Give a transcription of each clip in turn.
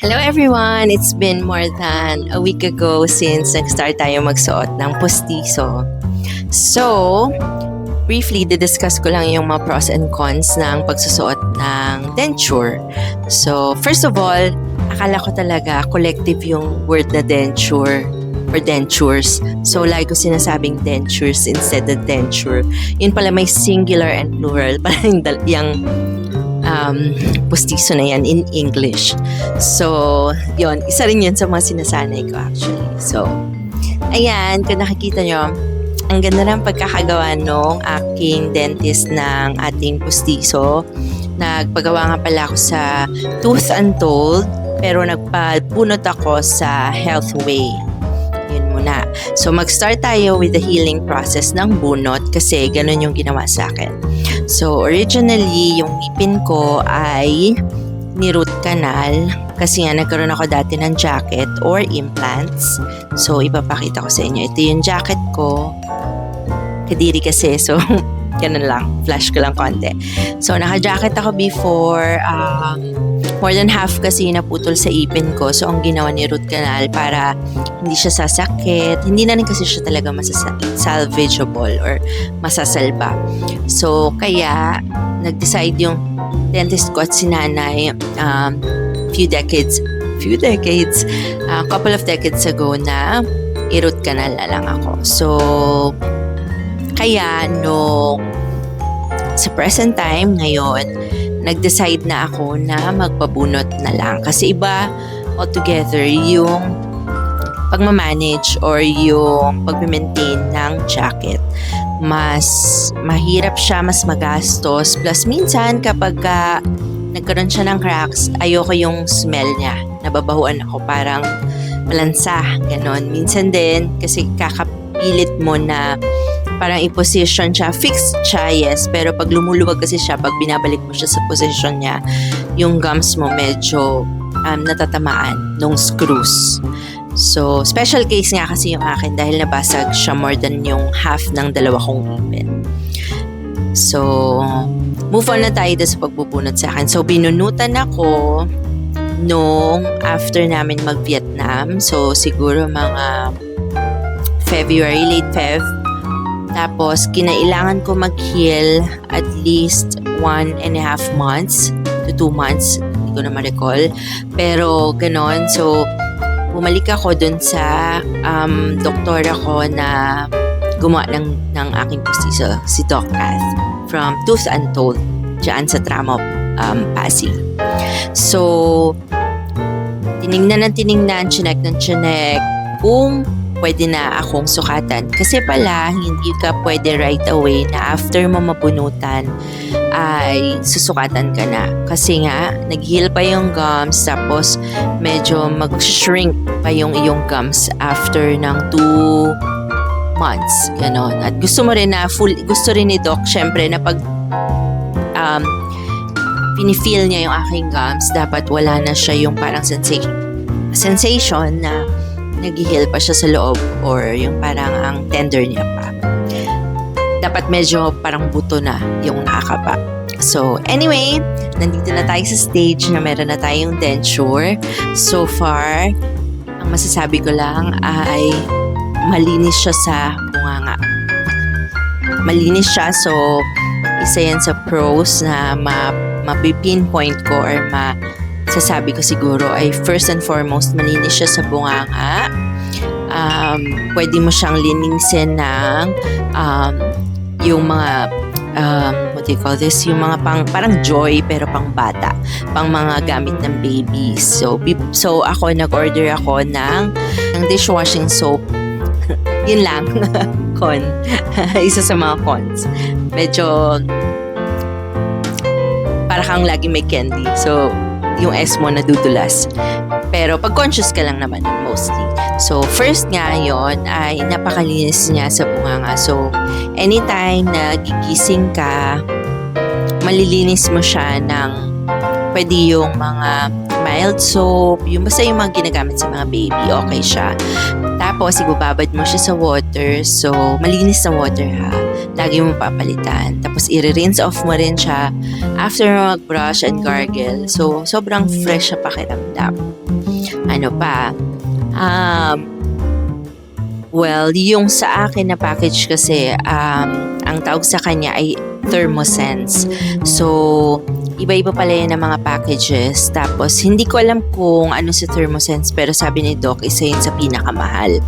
Hello everyone! It's been more than a week ago since nag-start tayo magsuot ng postizo. So, briefly, didiscuss ko lang yung mga pros and cons ng pagsusuot ng denture. So, first of all, akala ko talaga collective yung word na denture or dentures. So, like ko sinasabing dentures instead of denture. Yun pala may singular and plural. Parang yung postizo na yan in English. So, yun. Isa rin yun sa mga sinasanay ko actually. So, ayan. Kung nakikita nyo, ang ganda ng pagkakagawa nung aking dentist ng ating postizo. Nagpagawa nga pala ako sa Tooth Untold, pero nagpabunot ako sa Healthway. Yun muna. So, mag-start tayo with the healing process ng bunot kasi ganun yung ginawa sa akin. So, originally, yung ngipin ko ay ni-root canal kasi nga nagkaroon ako dati ng jacket or implants. So, ipapakita ko sa inyo. Ito yung jacket ko. Kadiri kasi. So, ganun lang. Flash ko lang konti. So, naka-jacket ako before. More than half kasi naputol sa ipin ko. So, ang ginawa ni root canal para hindi siya sasakit. Hindi na rin kasi siya talaga salvageable or masasalba. So, kaya nag-decide yung dentist ko at si nanay couple of decades ago na i-root canal na lang ako. So, kaya sa present time ngayon, nag-decide na ako na magpabunot na lang. Kasi iba altogether yung pagmamanage or yung pag-maintain ng jacket. Mas mahirap siya, mas magastos. Plus minsan kapag nagkaroon siya ng cracks, ayoko yung smell niya. Nababahuan ako, parang malansa, ganon. Minsan din, kasi kakapilit mo na parang i-position siya, fixed siya, yes, pero pag lumuluwag kasi siya, pag binabalik mo siya sa position niya, yung gums mo medyo natatamaan nung screws. So, special case nga kasi yung akin dahil nabasag siya more than yung half ng dalawa kong ngipin. So, move on na tayo sa pagbubunot sa akin. So, binunutan ako nung after namin mag-Vietnam. So, siguro mga February, late Feb. Tapos, kinailangan ko mag-heal at least 1.5 months to 2 months. Hindi ko na ma-recall. Pero, ganon. So, bumalik ako dun sa doktor ako na gumawa ng aking postizo, si Doc Kath, from Tooth Untold, dyan sa Tramo, Pasig. So, tinignan, chinek kung pwede na akong sukatan. Kasi pala, hindi ka pwede right away na after mo mabunutan ay susukatan ka na. Kasi nga, nag-heal pa yung gums tapos medyo mag-shrink pa yung iyong gums after ng 2 months. Ganon. At gusto mo rin na gusto rin ni Doc, syempre, na pag pinifeel niya yung aking gums, dapat wala na siya yung parang sensation na nag-heal pa siya sa loob or yung parang ang tender niya pa. Dapat medyo parang buto na yung nakakapa. So, anyway, nandito na tayo sa stage na meron na tayong denture. So far, ang masasabi ko lang ay malinis siya sa bunganga. Malinis siya, so isa yan sa pros na mapipinpoint ko or sasabi ko siguro ay first and foremost, malinis siya sa bunganga. Pwede mo siyang linisin ng yung mga what do you call this? Yung mga parang joy pero pang bata, pang mga gamit ng babies. So ako nag-order ako ng dishwashing soap. Yun lang. Con. Isa sa mga cons. Medyo para kang lagi may candy. So yung S mo nadudulas. Pero pag conscious ka lang naman mostly. So first nga yon ay napakalinis niya sa bunganga. So anytime na gigising ka, malilinis mo siya ng pwede yung mga mild soap, yung basta yung mga ginagamit sa mga baby, okay siya. Tapos ibababad mo siya sa water. So malinis na water ha. Lagi mo papalitan. Tapos i-rinse off mo rin siya after mag-brush and gargle. So sobrang fresh sa pakiramdam. Ano pa? Well, yung sa akin na package kasi, ang tawag sa kanya ay Thermosense. So, iba-iba pala yan ng mga packages. Tapos, hindi ko alam kung ano si Thermosense, pero sabi ni Doc, isa yun sa pinakamahal.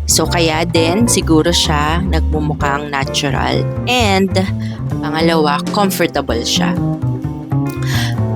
So, kaya din, siguro siya nagmumukhang natural. And, pangalawa, comfortable siya.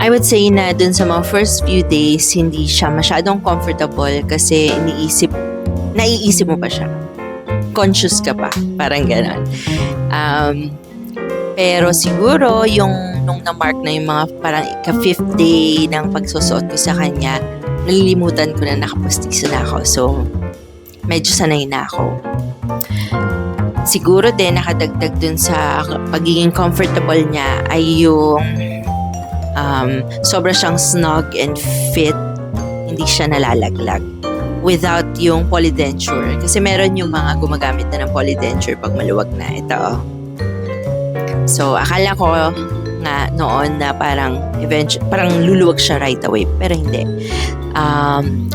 I would say na dun sa mga first few days, hindi siya masyadong comfortable kasi naiisip mo pa siya. Conscious ka pa. Parang gano'n. Pero siguro, nung na-mark na yung mga parang ika-5th day ng pagsusuot ko sa kanya, nalilimutan ko na nakapustiso na ako. So, medyo sanay na ako. Siguro din, nakadagdag dun sa pagiging comfortable niya ay yung sobra siyang snug and fit. Hindi siya nalalaglag. Without yung polydenture. Kasi meron yung mga gumagamit na ng polydenture pag maluwag na. Ito. So, akala ko nga noon na parang luluwag siya right away. Pero hindi.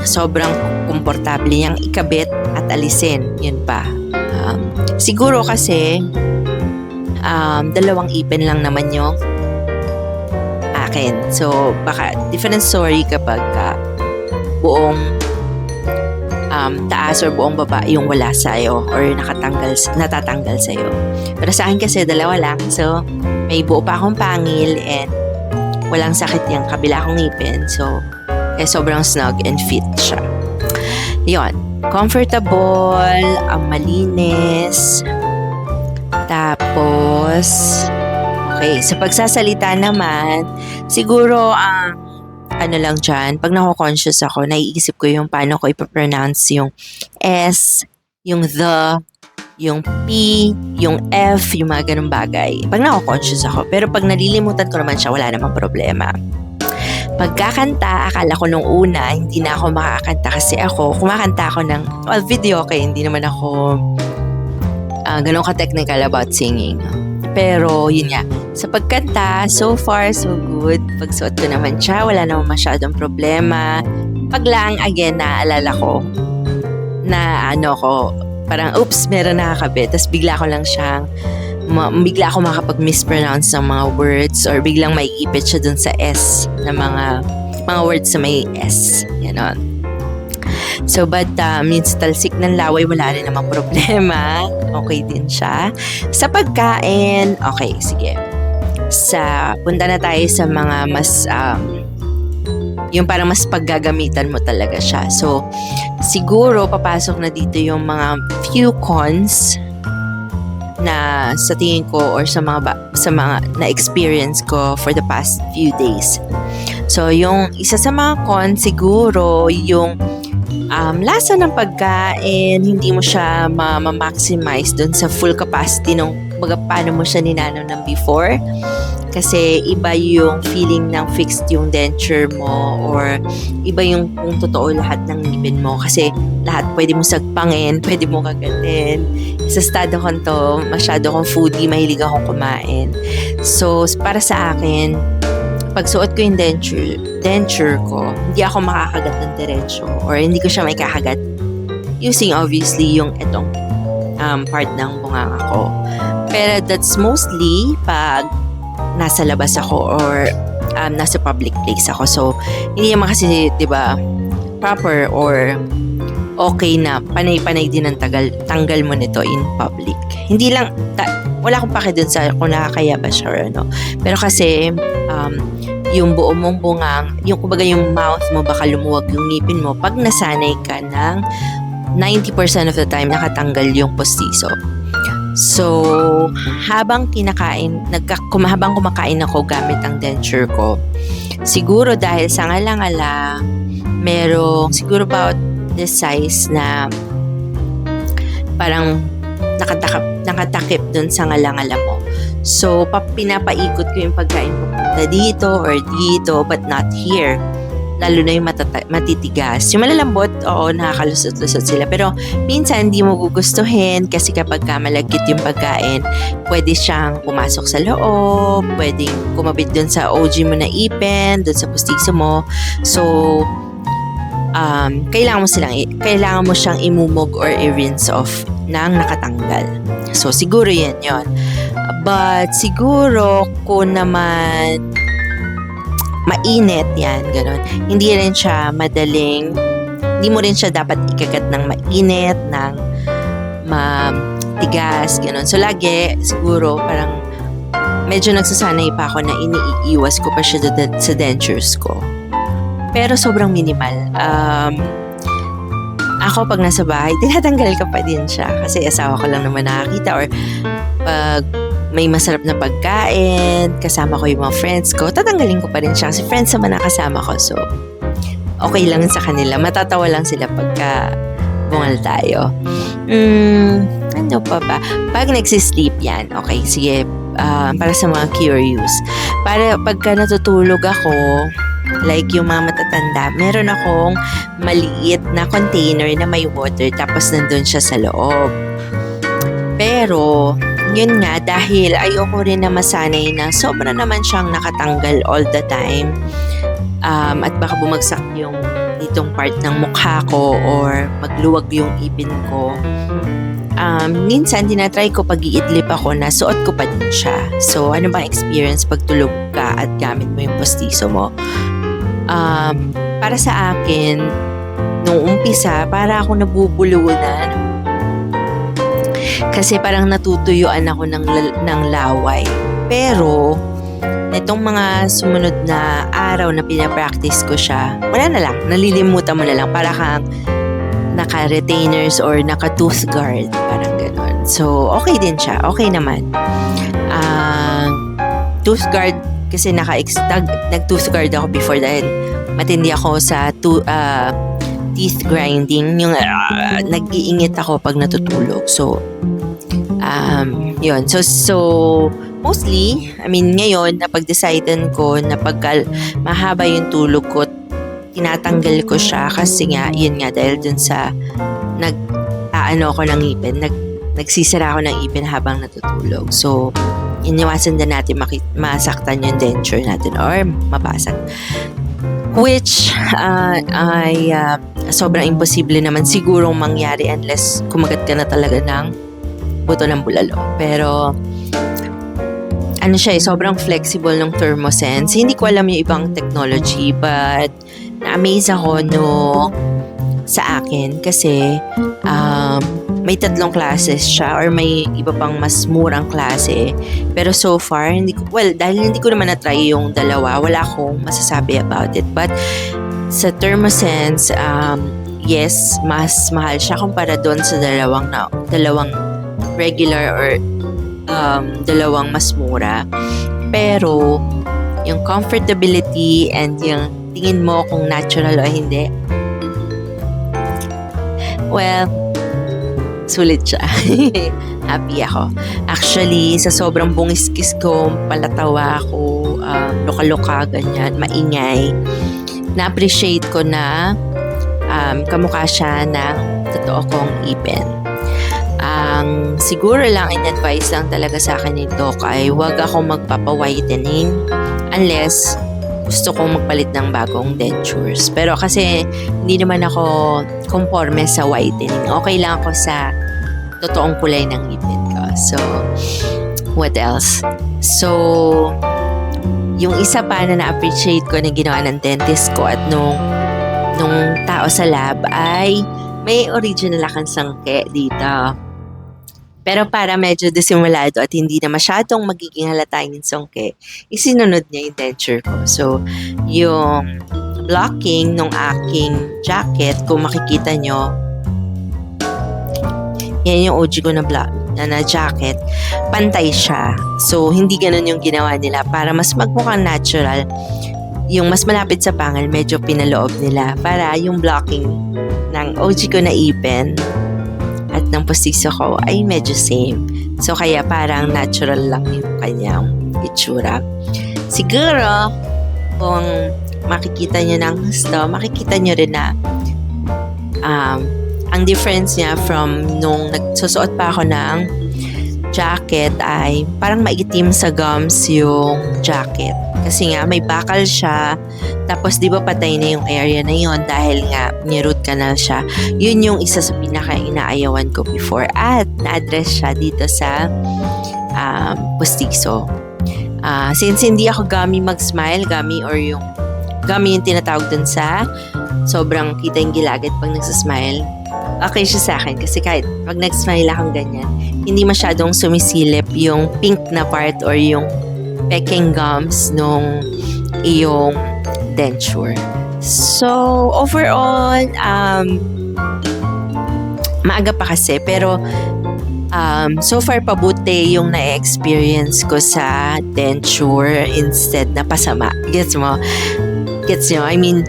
Sobrang komportable niyang ikabit at alisin. Yun pa. Siguro kasi dalawang ipin lang naman yung akin. So, baka different story kapag buong taas or buong baba yung wala sa'yo or natatanggal sa'yo. Pero sa akin kasi dalawa lang. So, may buo pa akong pangil and walang sakit yung kabila kong ngipin. So, sobrang snug and fit siya. Yun. Comfortable, malinis. Tapos, okay, sa pagsasalita naman, siguro ano lang dyan, pag nako-conscious ako, naiisip ko yung paano ko ipapronounce yung S, yung the, yung P, yung F, yung mga ganun bagay. Pag nako-conscious ako. Pero pag nalilimutan ko naman siya, wala namang problema. Pagkakanta, akala ko nung una, hindi na ako makakanta kasi kumakanta ako ng, video okay, hindi naman ako ganun ka-technical about singing. Pero, yun nga, sa pagkanta, so far, so good. Pagsuot ko naman siya, wala namang masyadong problema. Pag lang, again, naaalala ko na parang, oops, meron nakakabit. Tapos bigla ako makapag-mispronounce ng mga words or biglang maiipit siya dun sa S na mga words na may S. Ganon. So, but yung talsik ng laway, wala rin namang problema. Okay din siya. Sa pagkain, okay, sige. Punta na tayo sa mga mas, yung parang mas paggagamitan mo talaga siya. So, siguro, papasok na dito yung mga few cons na sa tingin ko or sa mga na-experience ko for the past few days. So, yung isa sa mga cons, siguro, yung lasa ng pagkain, hindi mo siya ma-maximize dun sa full capacity ng paano mo siya ninano ng before. Kasi iba yung feeling ng fixed yung denture mo or iba yung kung totoo lahat ng ngipin mo. Kasi lahat pwede mo sagpangin, pwede mo kagatin. Sa estado ko to, masyado akong foodie, mahilig akong kumain. So, para sa akin, pagsuot ko yung denture ko, hindi ako makakagat ng diretsyo or hindi ko siya may kakagat using obviously yung itong part ng bunganga ko. Pero that's mostly pag nasa labas ako or nasa public place ako. So, hindi naman kasi, diba, proper or okay na panay-panay din ang tanggal mo nito in public. Hindi lang, wala akong pake dun sa kung nakakaya ba siya or ano. Pero kasi, yung buo mong bungang, yung kumbaga yung mouth mo, baka lumuwag yung ngipin mo pag nasanay ka ng 90% of the time nakatanggal yung postiso. So, habang kumakain ako gamit ang denture ko, siguro dahil sa ngala-ngala, merong siguro about this size na parang nakatakip dun sa ngala-ngala mo. So, pinapaikot ko yung pagkain ko dito or dito, but not here. Lalo na yung matitigas. Yung malalambot, oo, nakakalusot-lusot sila. Pero minsan hindi mo gugustuhin kasi kapag malagkit yung pagkain, pwede siyang pumasok sa loob, pwedeng kumabit dun sa OG mo na ipin, dun sa pustiso mo. So, kailangan mo siyang imumog or i-rinse off nang nakatanggal. So, siguro yan yon. But, siguro, kung naman mainit yan, ganun. Hindi mo rin siya dapat ikagat ng mainit, ng matigas, ganun. So, lagi, siguro, parang medyo nagsasanay pa ako na iniiwas ko pa siya sa dentures ko. Pero sobrang minimal. Ako pag nasa bahay, tinatanggal ko pa din siya. Kasi asawa ko lang naman nakakita or pag may masarap na pagkain, kasama ko yung mga friends ko, tatanggalin ko pa rin siya. Kasi friends naman nakasama ko. So, okay lang sa kanila. Matatawa lang sila pagka bungal tayo. Ano pa ba? Pag nagsisleep yan, okay, sige, para sa mga curious. Para pagka natutulog ako, like yung mga matatanda, meron akong maliit na container na may water tapos nandun siya sa loob. Pero, yun nga, dahil ayoko rin na masanay na sobra naman siyang nakatanggal all the time, at baka bumagsak yung itong part ng mukha ko or magluwag yung ipin ko, minsan tinatry ko pag iidlip ako na suot ko pa din siya. So, ano bang experience pag tulog ka at gamit mo yung postizo mo? Para sa akin, nung umpisa, para ako nabubulunan. Kasi parang natutuyuan ako ng laway. Pero, nitong mga sumunod na araw na pinapractice ko siya, wala na lang, nalilimutan mo na lang. Para kang naka-retainers or naka-tooth guard. Parang gano'n. So, okay din siya. Okay naman. Tooth guard, kasi nag-tooth guard ako before dahil matindi ako sa teeth grinding. Yung nag-iingit ako pag natutulog. So, yun. So, mostly, ngayon, napag-decidean ko na pagka mahaba yung tulog ko, tinatanggal ko siya kasi nga, yun nga, dahil dun sa ako ng ipin, nagsisira ako ng ipin habang natutulog. So, iniwasan din natin masaktan yung denture natin or mabasag. Which, ay sobrang imposible naman sigurong mangyari unless kumagat ka na talaga ng buto ng bulalo. Pero, sobrang flexible ng Thermosense. Hindi ko alam yung ibang technology, but na-amaze ako sa akin kasi may 3 classes siya or may iba pang mas murang klase. Pero so far, dahil hindi ko naman na-try yung dalawa, wala akong masasabi about it. But sa Thermosense, yes, mas mahal siya kumpara doon sa dalawang regular or dalawang mas mura. Pero yung comfortability and yung tingin mo kung natural o hindi, well, sulit siya. Happy ako. Actually, sa sobrang bungiskis ko, palatawa ako, luka-luka, ganyan, maingay, na-appreciate ko na kamukha siya ng totoo kong ipin. Siguro lang in-advise lang talaga sa akin ni Doc ay huwag akong magpapa-whitening unless gusto kong magpalit ng bagong dentures. Pero kasi hindi naman ako conforme sa whitening. Okay lang ako sa totoong kulay ng ngipin ko. So, what else? So, yung isa pa na na-appreciate ko na ginawa ng dentist ko at nung tao sa lab ay may original akong sangke dito. Pero para medyo disimulado at hindi na masyadong magiging halata yung songke, isinunod niya yung denture ko. So, yung blocking ng aking jacket, kung makikita nyo, yan yung OG ko na jacket, pantay siya. So, hindi ganun yung ginawa nila. Para mas magmukhang natural, yung mas malapit sa pangal, medyo pinaloob nila. Para yung blocking ng OG ko na ipin, at ng postizo ko ay medyo same. So, kaya parang natural lang yung kanyang itsura. Siguro, kung makikita nyo ng gusto, makikita nyo rin na ang difference niya from nung nagsusuot pa ako ng jacket ay parang maitim sa gums yung jacket. Kasi nga may bakal siya. Tapos di ba patay na yung area na yon dahil nga ni-root canal siya. Yun yung isa sa pinaka-inaayawan ko before. At na-address siya dito sa pustiso. Since hindi ako gummy mag-smile, gummy yung tinatawag dun sa sobrang kita yung gilagid pag nagsasmile. Okay siya sa akin kasi kahit pag nag-smile akong ganyan, hindi masyadong sumisilip yung pink na part or yung pecking gums nung iyong denture. So, overall, maaga pa kasi pero so far pabuti yung na-experience ko sa denture instead na pasama. Gets mo? I mean,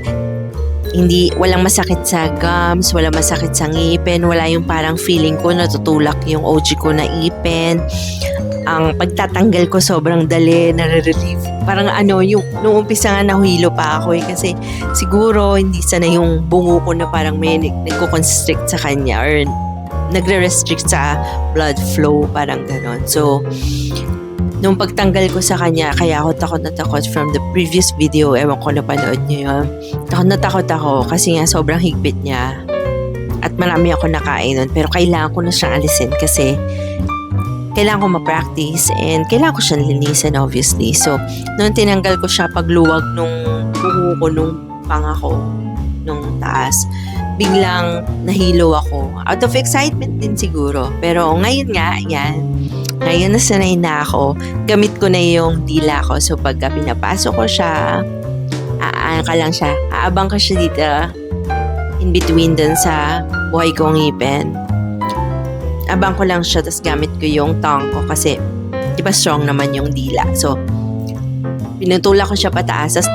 walang masakit sa gums, walang masakit sa ngipin, wala yung parang feeling ko natutulak yung OG ko na ipin. Ang pagtatanggal ko sobrang dali, nare-relieve. Parang nung umpisa nga nahuhilo pa ako kasi siguro hindi sana yung bungo ko na parang may nagko-constrict sa kanya or nagre-restrict sa blood flow, parang ganon. So, nung pagtanggal ko sa kanya, kaya ako takot na takot from the previous video, ewan ko napanood niyo yun. Takot na takot ako kasi nga sobrang higpit niya. At marami ako nakain nun, pero kailangan ko na siyang alisin kasi kailangan ko ma-practice and kailangan ko siyang linisin obviously. So, nung tinanggal ko siya pagluwag nung buho ko, nung panga ko, nung taas, biglang nahilo ako. Out of excitement din siguro. Pero ngayon nga, ngayon nasanay na ako. Gamit ko na yung dila ko. So pagka pinapasok ko siya, aabang ko siya dito in between dun sa buhay kong ngipin. Abang ko lang siya, tapos gamit ko yung tongue ko kasi di ba strong naman yung dila. So pinutulak ko siya pataas, tapos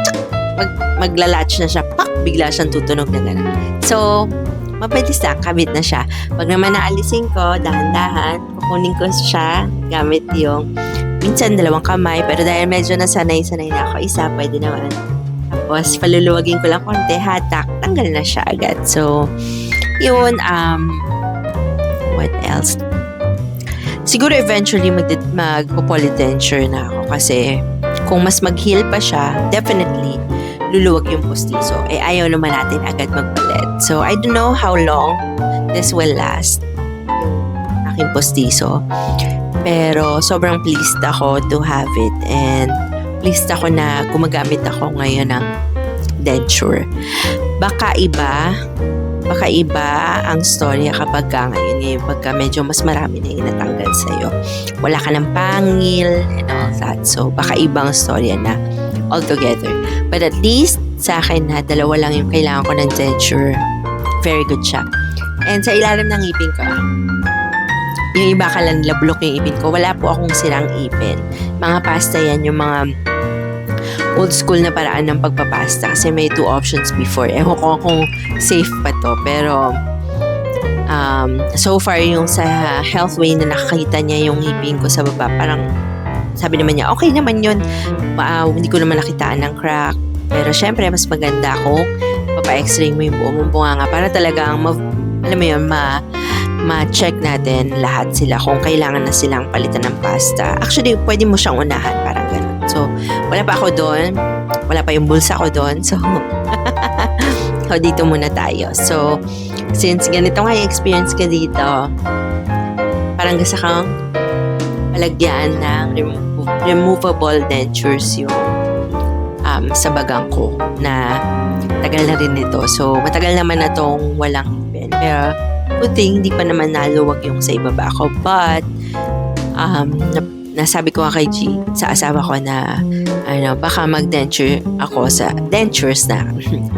maglalatch na siya, bigla siyang tutunog na gano'n. So, mabilis lang, kabit na siya. Pag naman naalisin ko, dahan-dahan, kukunin ko siya gamit yung minsan 2 kamay, pero dahil medyo sanay na ako, isa, pwede naman. Tapos, paluluwagin ko lang konti, hatak, tanggal na siya agad. So, yun, what else? Siguro eventually magpo-polydenture na ako kasi kung mas mag-heal pa siya, definitely, luluwag yung pustiso. Ayaw naman natin agad magpalit. So, I don't know how long this will last, yung aking pustiso. Pero, sobrang pleased ako to have it and pleased ako na gumagamit ako ngayon ng denture. Baka iba ang storya kapag ngayon pagka medyo mas marami na yung natanggal sa'yo. Wala ka ng pangil and all that. So, baka ibang storya na altogether. But at least, sa akin na 2 lang yung kailangan ko ng denture. Very good siya. And sa ilalim ng ipin ko, yung iba lablok yung ipin ko. Wala po akong sirang ipin. Mga pasta yan, yung mga old school na paraan ng pagpapasta. Kasi may 2 options before. Ewan ko kung safe pa to. Pero, so far yung sa Healthway na nakakita niya yung ipin ko sa baba, parang sabi naman niya, okay naman yun. Hindi ko naman nakitaan ng crack. Pero syempre, mas maganda kung papa-x-ray mo yung buo mong bunganga para talagang, alam mo yun, ma-check natin lahat sila kung kailangan na silang palitan ng pasta. Actually, pwede mo siyang unahan, parang gano'n. So, wala pa ako doon. Wala pa yung bulsa ko doon. So, dito muna tayo. So, since ganito nga yung experience ka dito, parang gasa kang palagyan ng removable dentures yung sa bagang ko na tagal na rin ito. So, matagal naman na tong walang ngipin. Pero, good thing, hindi pa naman naluwag yung sa ibaba ko. But, nasabi ko nga kay G, sa asawa ko na, baka mag-denture ako sa dentures na.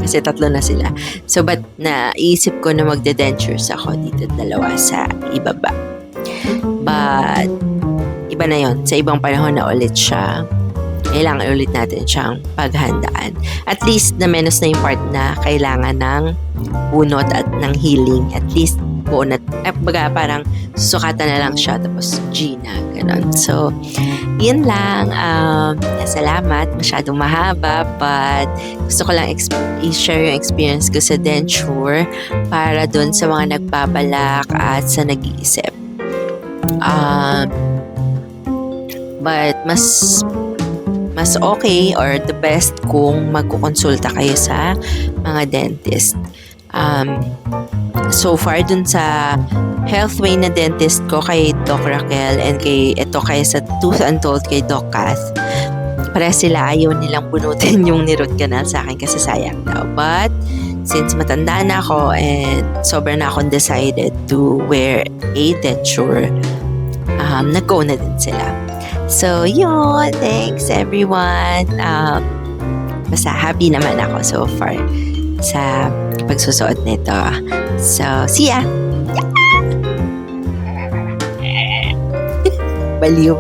Kasi 3 na sila. So, but naisip ko na magde-dentures ako dito 2 sa ibaba. But, iba na yon. Sa ibang panahon na ulit siya. Kailangan ulit natin siyang paghandaan. At least, na-menos na yung part na kailangan ng bunot at ng healing. At least, bunot. Baga, parang susukatan na lang siya. Tapos, G na. Ganon. So, yun lang. Salamat. Masyadong mahaba. But, gusto ko lang i-share yung experience ko sa denture para dun sa mga nagbabalak at sa nag-iisip. But, mas mas okay or the best kung magkukonsulta kayo sa mga dentist. So far dun sa Healthway na dentist ko kay Doc Raquel and kaya sa Tooth Untold kay Doc Kath, para sila ayaw nilang bunutin yung ni-root canal sa akin kasi sayang daw. But since matanda na ako and sobrang na akong decided to wear a denture, nag-go na din sila. So yun, thanks everyone. Basta happy naman ako so far sa pagsusuot nito. So, see ya! Baliw.